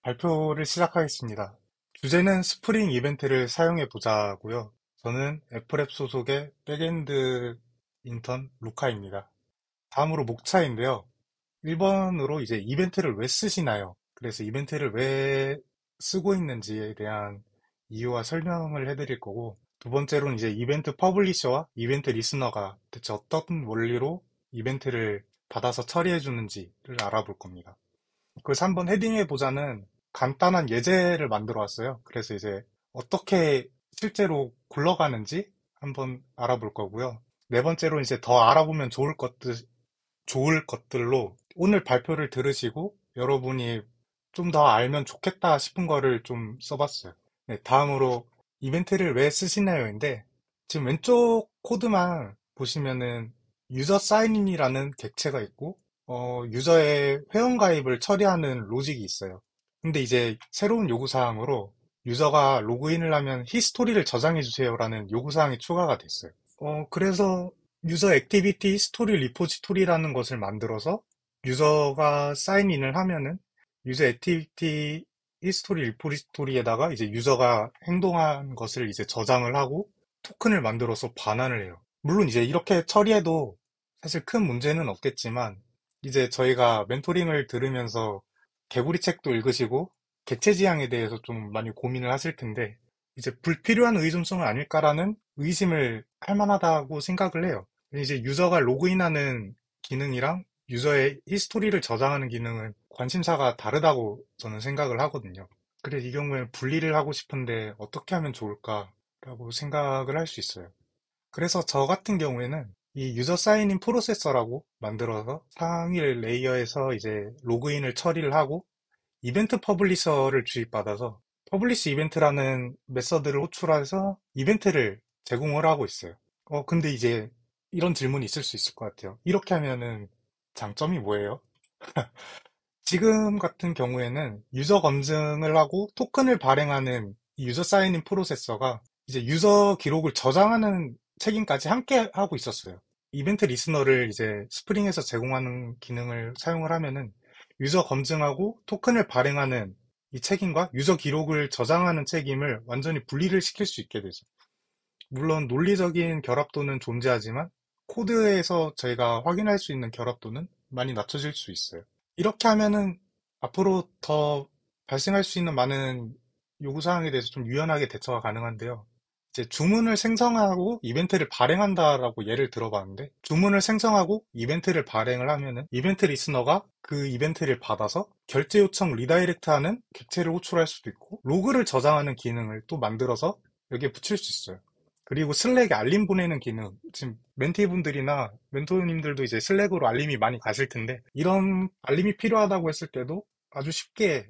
발표를 시작하겠습니다. 주제는 스프링 이벤트를 사용해 보자고요. 저는 애플앱 소속의 백엔드 인턴 루카입니다. 다음으로 목차인데요. 1번으로 이제 이벤트를 왜 쓰시나요? 그래서 이벤트를 왜 쓰고 있는지에 대한 이유와 설명을 해드릴 거고, 두 번째로는 이제 이벤트 퍼블리셔와 이벤트 리스너가 대체 어떤 원리로 이벤트를 받아서 처리해 주는지를 알아볼 겁니다. 그래서 한번 헤딩해 보자는 간단한 예제를 만들어 왔어요. 그래서 이제 어떻게 실제로 굴러가는지 한번 알아볼 거고요. 네 번째로 이제 더 알아보면 좋을 것들로 오늘 발표를 들으시고 여러분이 좀 더 알면 좋겠다 싶은 거를 좀 써봤어요. 네, 다음으로 이벤트를 왜 쓰시나요인데 지금 왼쪽 코드만 보시면은 유저 사인인이라는 객체가 있고 유저의 회원가입을 처리하는 로직이 있어요. 근데 이제 새로운 요구사항으로 유저가 로그인을 하면 히스토리를 저장해주세요라는 요구사항이 추가가 됐어요. 그래서 유저 액티비티 히스토리 리포지토리라는 것을 만들어서 유저가 사인인을 하면은 유저 액티비티 히스토리 리포지토리에다가 이제 유저가 행동한 것을 이제 저장을 하고 토큰을 만들어서 반환을 해요. 물론 이제 이렇게 처리해도 사실 큰 문제는 없겠지만 이제 저희가 멘토링을 들으면서 개구리 책도 읽으시고 객체 지향에 대해서 좀 많이 고민을 하실 텐데 이제 불필요한 의존성은 아닐까라는 의심을 할 만하다고 생각을 해요. 이제 유저가 로그인하는 기능이랑 유저의 히스토리를 저장하는 기능은 관심사가 다르다고 저는 생각을 하거든요. 그래서 이 경우에 분리를 하고 싶은데 어떻게 하면 좋을까라고 생각을 할 수 있어요. 그래서 저 같은 경우에는 이 유저 사인인 프로세서라고 만들어서 상위 레이어에서 이제 로그인을 처리를 하고 이벤트 퍼블리셔를 주입받아서 퍼블리시 이벤트라는 메서드를 호출해서 이벤트를 제공을 하고 있어요. 근데 이제 이런 질문이 있을 수 있을 것 같아요. 이렇게 하면은 장점이 뭐예요? 지금 같은 경우에는 유저 검증을 하고 토큰을 발행하는 이 유저 사인인 프로세서가 이제 유저 기록을 저장하는 책임까지 함께 하고 있었어요. 이벤트 리스너를 이제 스프링에서 제공하는 기능을 사용을 하면은 유저 검증하고 토큰을 발행하는 이 책임과 유저 기록을 저장하는 책임을 완전히 분리를 시킬 수 있게 되죠. 물론 논리적인 결합도는 존재하지만 코드에서 저희가 확인할 수 있는 결합도는 많이 낮춰질 수 있어요. 이렇게 하면은 앞으로 더 발생할 수 있는 많은 요구사항에 대해서 좀 유연하게 대처가 가능한데요. 이제 주문을 생성하고 이벤트를 발행한다라고 예를 들어봤는데 주문을 생성하고 이벤트를 발행을 하면은 이벤트 리스너가 그 이벤트를 받아서 결제 요청 리다이렉트하는 객체를 호출할 수도 있고 로그를 저장하는 기능을 또 만들어서 여기에 붙일 수 있어요. 그리고 슬랙에 알림 보내는 기능. 지금 멘티분들이나 멘토님들도 이제 슬랙으로 알림이 많이 가실 텐데, 이런 알림이 필요하다고 했을 때도 아주 쉽게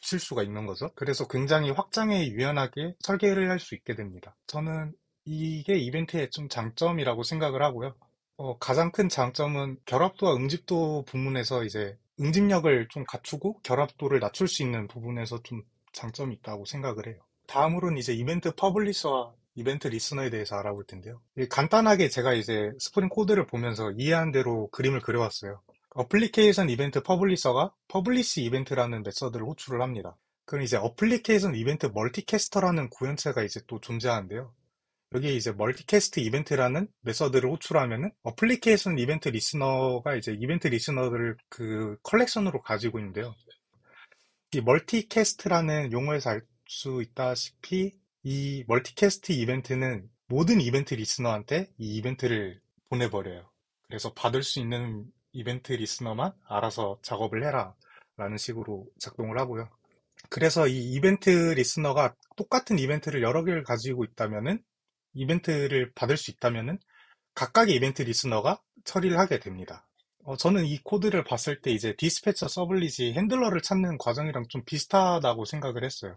붙일 수가 있는 거죠. 그래서 굉장히 확장에 유연하게 설계를 할 수 있게 됩니다. 저는 이게 이벤트의 좀 장점이라고 생각을 하고요. 가장 큰 장점은 결합도와 응집도 부분에서 이제 응집력을 좀 갖추고 결합도를 낮출 수 있는 부분에서 좀 장점이 있다고 생각을 해요. 다음으로는 이제 이벤트 퍼블리셔와 이벤트 리스너에 대해서 알아볼 텐데요. 간단하게 제가 이제 스프링 코드를 보면서 이해한 대로 그림을 그려왔어요. 어플리케이션 이벤트 퍼블리셔가 퍼블리시 이벤트라는 메서드를 호출을 합니다. 그럼 이제 어플리케이션 이벤트 멀티캐스터라는 구현체가 이제 또 존재하는데요. 여기에 이제 멀티캐스트 이벤트라는 메서드를 호출하면은 어플리케이션 이벤트 리스너가 이제 이벤트 리스너들을 그 컬렉션으로 가지고 있는데요. 이 멀티캐스트라는 용어에서 알 수 있다시피 이 멀티캐스트 이벤트는 모든 이벤트 리스너한테 이 이벤트를 보내버려요. 그래서 받을 수 있는 이벤트 리스너만 알아서 작업을 해라 라는 식으로 작동을 하고요. 그래서 이 이벤트 리스너가 똑같은 이벤트를 여러 개를 가지고 있다면은 이벤트를 받을 수 있다면은 각각의 이벤트 리스너가 처리를 하게 됩니다. 저는 이 코드를 봤을 때 이제 디스패처 서블릿이 핸들러를 찾는 과정이랑 좀 비슷하다고 생각을 했어요.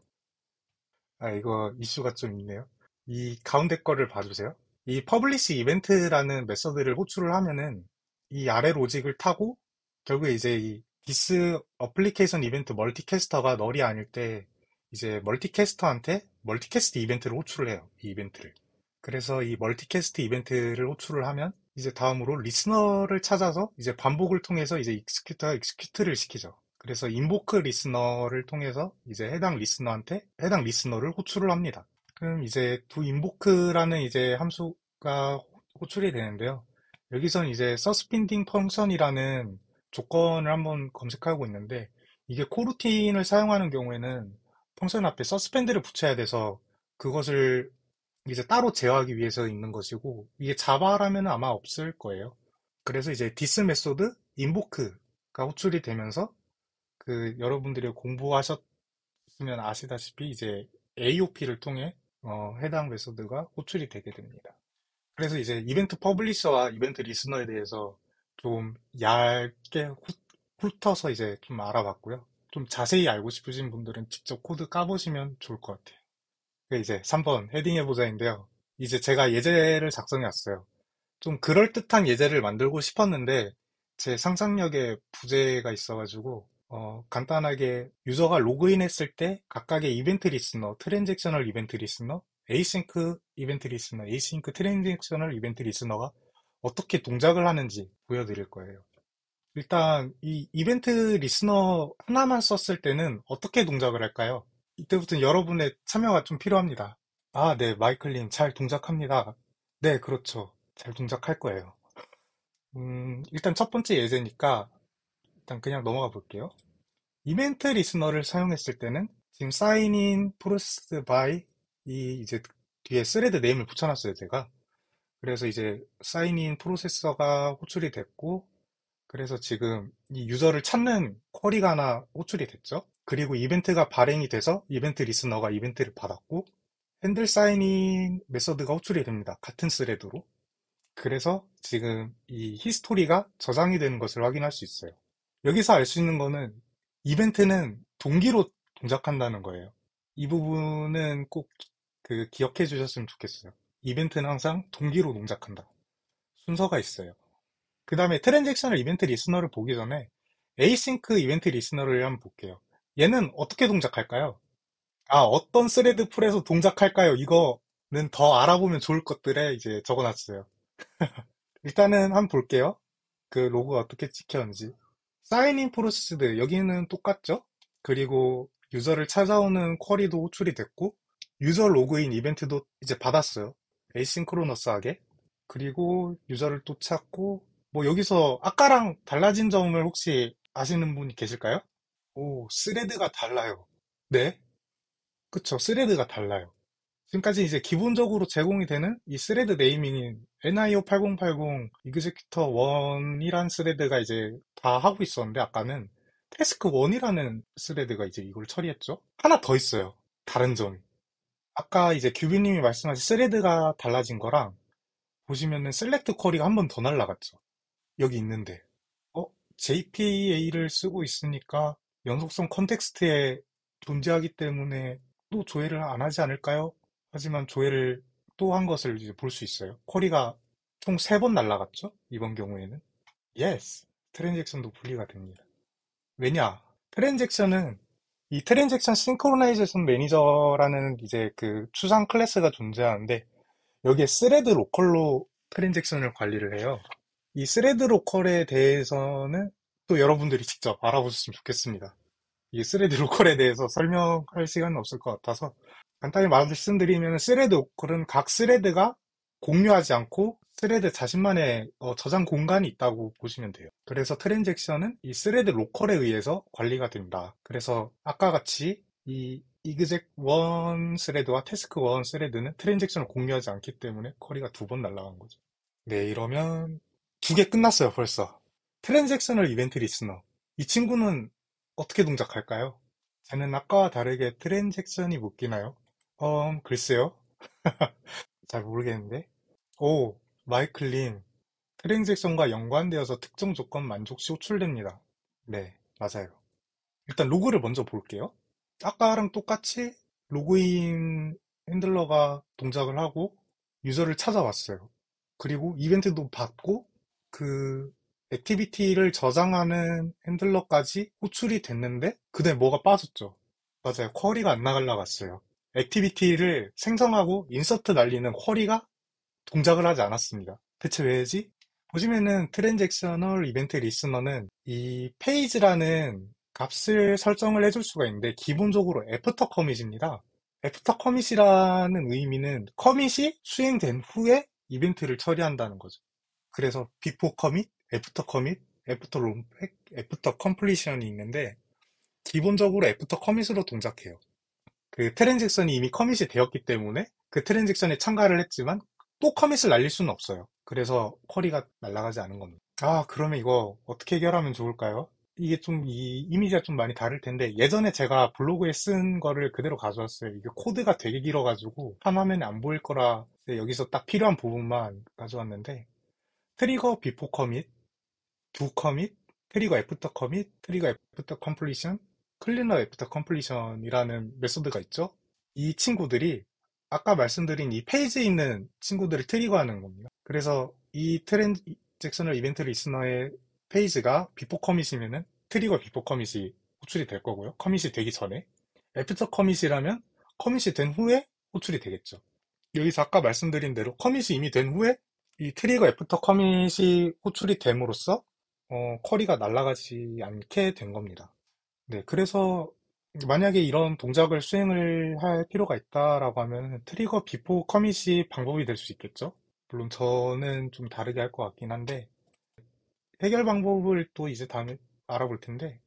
아, 이거 이슈가 좀 있네요. 이 가운데 거를 봐주세요. 이 퍼블리시 이벤트라는 메서드를 호출을 하면은 이 아래 로직을 타고 결국에 이제 이 디스 어플리케이션 이벤트 멀티캐스터가 널이 아닐 때 이제 멀티캐스터한테 멀티캐스트 이벤트를 호출을 해요. 이 이벤트를. 그래서 이 멀티캐스트 이벤트를 호출을 하면 이제 다음으로 리스너를 찾아서 이제 반복을 통해서 이제 익스큐트가 익스큐트를 시키죠. 그래서 인보크 리스너를 통해서 이제 해당 리스너한테 해당 리스너를 호출을 합니다. 그럼 이제 도 인보크라는 이제 함수가 호출이 되는데요. 여기선 이제 서스펜딩 펑션이라는 조건을 한번 검색하고 있는데 이게 코루틴을 사용하는 경우에는 펑션 앞에 서스펜드를 붙여야 돼서 그것을 이제 따로 제어하기 위해서 있는 것이고 이게 자바라면 아마 없을 거예요. 그래서 이제 디스 메소드 인보크가 호출이 되면서 그 여러분들이 공부하셨으면 아시다시피 이제 AOP를 통해 해당 메소드가 호출이 되게 됩니다. 그래서 이제 이벤트 퍼블리셔와 이벤트 리스너에 대해서 좀 얇게 훑어서 이제 좀 알아봤고요. 좀 자세히 알고 싶으신 분들은 직접 코드 까보시면 좋을 것 같아요. 이제 3번 헤딩해보자인데요. 이제 제가 예제를 작성해 왔어요. 좀 그럴듯한 예제를 만들고 싶었는데 제 상상력에 부재가 있어가지고 간단하게 유저가 로그인했을 때 각각의 이벤트 리스너, 트랜잭셔널 이벤트 리스너, 에이싱크 이벤트 리스너, 에이싱크 트랜잭셔널 이벤트 리스너가 어떻게 동작을 하는지 보여드릴 거예요. 일단 이 이벤트 리스너 하나만 썼을 때는 어떻게 동작을 할까요? 이때부터는 여러분의 참여가 좀 필요합니다. 아, 네, 마이클님 잘 동작합니다. 네, 그렇죠. 잘 동작할 거예요. 일단 첫 번째 예제니까 일단 그냥 넘어가 볼게요. 이벤트 리스너를 사용했을 때는 지금 사인인 프로세스 바이 이 이제 뒤에 스레드 네임을 붙여놨어요, 제가. 그래서 이제 사인인 프로세서가 호출이 됐고, 그래서 지금 이 유저를 찾는 쿼리가 하나 호출이 됐죠. 그리고 이벤트가 발행이 돼서 이벤트 리스너가 이벤트를 받았고, 핸들 사인인 메서드가 호출이 됩니다. 같은 스레드로. 그래서 지금 이 히스토리가 저장이 되는 것을 확인할 수 있어요. 여기서 알 수 있는 거는 이벤트는 동기로 동작한다는 거예요. 이 부분은 꼭 그 기억해 주셨으면 좋겠어요. 이벤트는 항상 동기로 동작한다. 순서가 있어요. 그 다음에 트랜잭셔널 이벤트 리스너를 보기 전에 에이싱크 이벤트 리스너를 한번 볼게요. 얘는 어떻게 동작할까요? 아, 어떤 스레드 풀에서 동작할까요? 이거는 더 알아보면 좋을 것들에 이제 적어놨어요. 일단은 한번 볼게요. 그 로그가 어떻게 찍혔는지. 사인인 프로세스들 여기는 똑같죠? 그리고 유저를 찾아오는 쿼리도 호출이 됐고 유저 로그인 이벤트도 이제 받았어요. 에이싱크로너스하게. 그리고 유저를 또 찾고 뭐 여기서 아까랑 달라진 점을 혹시 아시는 분이 계실까요? 오, 스레드가 달라요. 네, 그쵸. 스레드가 달라요. 지금까지 이제 기본적으로 제공이 되는 이 스레드 네이밍인 NIO 8080 이그제큐터 1이란 스레드가 이제 다 하고 있었는데 아까는 태스크 1이라는 스레드가 이제 이걸 처리했죠. 하나 더 있어요. 다른 점이. 아까 이제 규비님이 말씀하신 스레드가 달라진 거랑 보시면은 셀렉트 쿼리가 한 번 더 날라갔죠. 여기 있는데. JPA를 쓰고 있으니까 연속성 컨텍스트에 존재하기 때문에 또 조회를 안 하지 않을까요? 하지만 조회를 또 한 것을 이제 볼 수 있어요. 쿼리가 총 3번 날라갔죠? 이번 경우에는. Yes. 트랜잭션도 분리가 됩니다. 왜냐? 트랜잭션은 이 트랜잭션 싱크로나이제이션 매니저라는 이제 그 추상 클래스가 존재하는데 여기에 스레드 로컬로 트랜잭션을 관리를 해요. 이 스레드 로컬에 대해서는 또 여러분들이 직접 알아보셨으면 좋겠습니다. 이 스레드 로컬에 대해서 설명할 시간은 없을 것 같아서 간단히 말씀드리면 스레드 로컬은 각 스레드가 공유하지 않고 스레드 자신만의 저장 공간이 있다고 보시면 돼요. 그래서 트랜잭션은 이 스레드 로컬에 의해서 관리가 된다. 그래서 아까 같이 이 exec 1 스레드와 task 1 스레드는 트랜잭션을 공유하지 않기 때문에 쿼리가 2번 날아간 거죠. 네, 이러면 2개 끝났어요, 벌써. 트랜잭셔널 이벤트 리스너. 이 친구는 어떻게 동작할까요? 쟤는 아까와 다르게 트랜잭션이 묶이나요? 글쎄요. 잘 모르겠는데. 오, 마이클님. 트랜잭션과 연관되어서 특정 조건 만족 시 호출됩니다. 네, 맞아요. 일단 로그를 먼저 볼게요. 아까랑 똑같이 로그인 핸들러가 동작을 하고 유저를 찾아왔어요. 그리고 이벤트도 받고 그 액티비티를 저장하는 핸들러까지 호출이 됐는데 그때 뭐가 빠졌죠. 맞아요. 쿼리가 안 나갈라갔어요. 액티비티를 생성하고 인서트 날리는 쿼리가 동작을 하지 않았습니다. 대체 왜지? 보시면은 트랜잭셔널 이벤트 리스너는 이 페이지라는 값을 설정을 해줄 수가 있는데 기본적으로 애프터 커밋입니다. 애프터 커밋이라는 의미는 커밋이 수행된 후에 이벤트를 처리한다는 거죠. 그래서 비포 커밋, 애프터 커밋, 애프터 롬백, 애프터 컴플리션이 있는데 기본적으로 애프터 커밋으로 동작해요. 그 트랜잭션이 이미 커밋이 되었기 때문에 그 트랜잭션에 참가를 했지만 또 커밋을 날릴 수는 없어요. 그래서 쿼리가 날아가지 않은 겁니다. 아, 그러면 이거 어떻게 해결하면 좋을까요? 이게 좀, 이 이미지가 좀 많이 다를 텐데, 예전에 제가 블로그에 쓴 거를 그대로 가져왔어요. 이게 코드가 되게 길어가지고, 한 화면에 안 보일 거라, 여기서 딱 필요한 부분만 가져왔는데, 트리거 비포 커밋, 두 커밋, 트리거 애프터 커밋, 트리거 애프터 컴플리션, 클리너 애프터 컴플리션이라는 메소드가 있죠. 이 친구들이 아까 말씀드린 이 페이지에 있는 친구들을 트리거하는 겁니다. 그래서 이 트랜잭셔널 이벤트 리스너의 페이지가 비포 커밋이면은 트리거 비포 커밋이 호출이 될 거고요. 커밋이 되기 전에. 애프터 커밋이라면 커밋이 된 후에 호출이 되겠죠. 여기서 아까 말씀드린 대로 커밋이 이미 된 후에 이 트리거 애프터 커밋이 호출이 됨으로써 쿼리가 날아가지 않게 된 겁니다. 네, 그래서 만약에 이런 동작을 수행을 할 필요가 있다라고 하면 트리거 비포 커밋이 방법이 될 수 있겠죠? 물론 저는 좀 다르게 할 것 같긴 한데 해결 방법을 또 이제 다음에 알아볼 텐데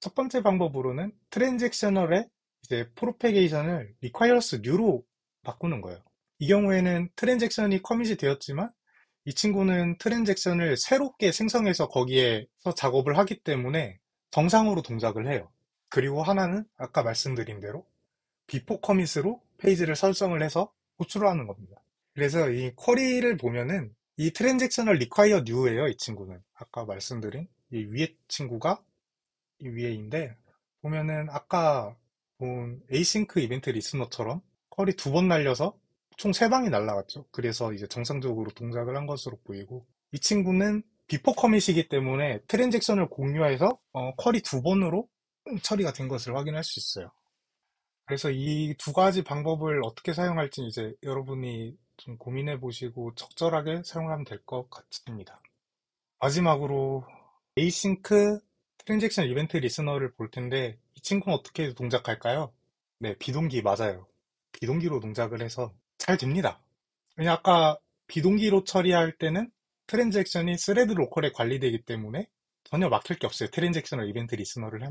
첫 번째 방법으로는 트랜잭셔널의 이제 프로페게이션을 requires new로 바꾸는 거예요. 이 경우에는 트랜잭션이 커밋이 되었지만 이 친구는 트랜잭션을 새롭게 생성해서 거기에서 작업을 하기 때문에 정상으로 동작을 해요. 그리고 하나는 아까 말씀드린 대로 비포 커밋으로 페이지를 설정을 해서 호출을 하는 겁니다. 그래서 이 쿼리를 보면은 이 트랜잭셔널 require new예요, 이 친구는. 아까 말씀드린 이 위에 친구가 이 위에인데 보면은 아까 본 에이싱크 이벤트 리스너처럼 쿼리 두 번 날려서 총 세 방이 날라갔죠. 그래서 이제 정상적으로 동작을 한 것으로 보이고 이 친구는 비포 커밋이기 때문에 트랜잭션을 공유해서 쿼리 두 번으로 처리가 된 것을 확인할 수 있어요. 그래서 이 두 가지 방법을 어떻게 사용할지 이제 여러분이 좀 고민해 보시고 적절하게 사용하면 될 것 같습니다. 마지막으로 에이싱크 트랜잭션 이벤트 리스너를 볼 텐데 이 친구는 어떻게 동작할까요? 네, 비동기 맞아요. 비동기로 동작을 해서 잘 됩니다. 왜냐 아까 비동기로 처리할 때는 트랜잭션이 스레드 로컬에 관리되기 때문에 전혀 막힐 게 없어요. 트랜잭셔널 이벤트 리스너를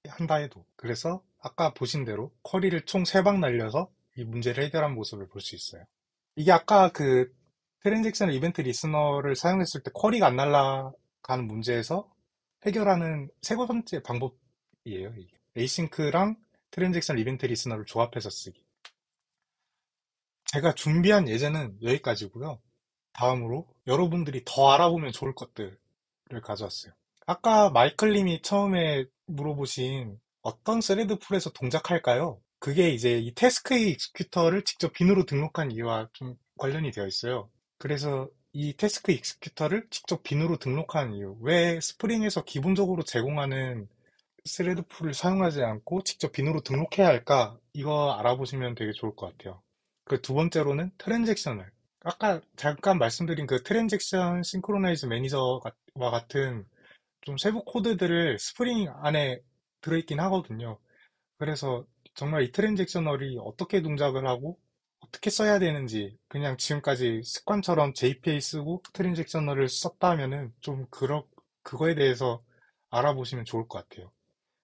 한다 해도. 그래서 아까 보신 대로 쿼리를 총 3방 날려서 이 문제를 해결한 모습을 볼 수 있어요. 이게 아까 그 트랜잭셔널 이벤트 리스너를 사용했을 때 쿼리가 안 날아가는 문제에서 해결하는 세 번째 방법이에요. 이게. 에이싱크랑 트랜잭션 이벤트 리스너를 조합해서 쓰기. 제가 준비한 예제는 여기까지고요. 다음으로 여러분들이 더 알아보면 좋을 것들을 가져왔어요. 아까 마이클님이 처음에 물어보신 어떤 스레드 풀에서 동작할까요? 그게 이제 이 태스크의 익스큐터를 직접 빈으로 등록한 이유와 좀 관련이 되어 있어요. 그래서 이 태스크 익스큐터를 직접 빈으로 등록한 이유, 왜 스프링에서 기본적으로 제공하는 스레드 풀을 사용하지 않고 직접 빈으로 등록해야 할까? 이거 알아보시면 되게 좋을 것 같아요. 그 두 번째로는 트랜잭션을. 아까 잠깐 말씀드린 그 트랜잭션 싱크로나이즈 매니저와 같은 좀 세부 코드들을 스프링 안에 들어있긴 하거든요. 그래서 정말 이 트랜잭셔널이 어떻게 동작을 하고 어떻게 써야 되는지 그냥 지금까지 습관처럼 JPA 쓰고 트랜잭셔널을 썼다 하면은 좀 그거에 대해서 알아보시면 좋을 것 같아요.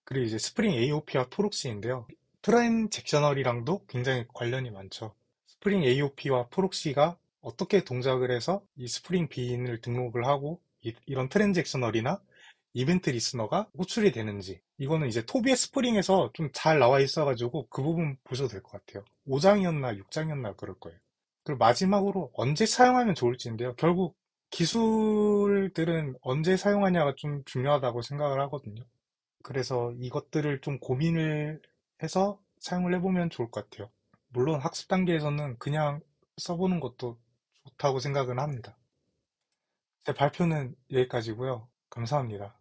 그리고 이제 스프링 AOP와 프록시인데요. 트랜잭셔널이랑도 굉장히 관련이 많죠. 스프링 AOP와 프록시가 어떻게 동작을 해서 이 스프링 빈을 등록을 하고 이런 트랜잭셔널이나 이벤트 리스너가 호출이 되는지 이거는 이제 토비의 스프링에서 좀 잘 나와 있어가지고 그 부분 보셔도 될 것 같아요. 5장이었나 6장이었나 그럴 거예요. 그리고 마지막으로 언제 사용하면 좋을지인데요. 결국 기술들은 언제 사용하냐가 좀 중요하다고 생각을 하거든요. 그래서 이것들을 좀 고민을 해서 사용을 해보면 좋을 것 같아요. 물론 학습 단계에서는 그냥 써보는 것도 좋다고 생각은 합니다. 제 발표는 여기까지고요. 감사합니다.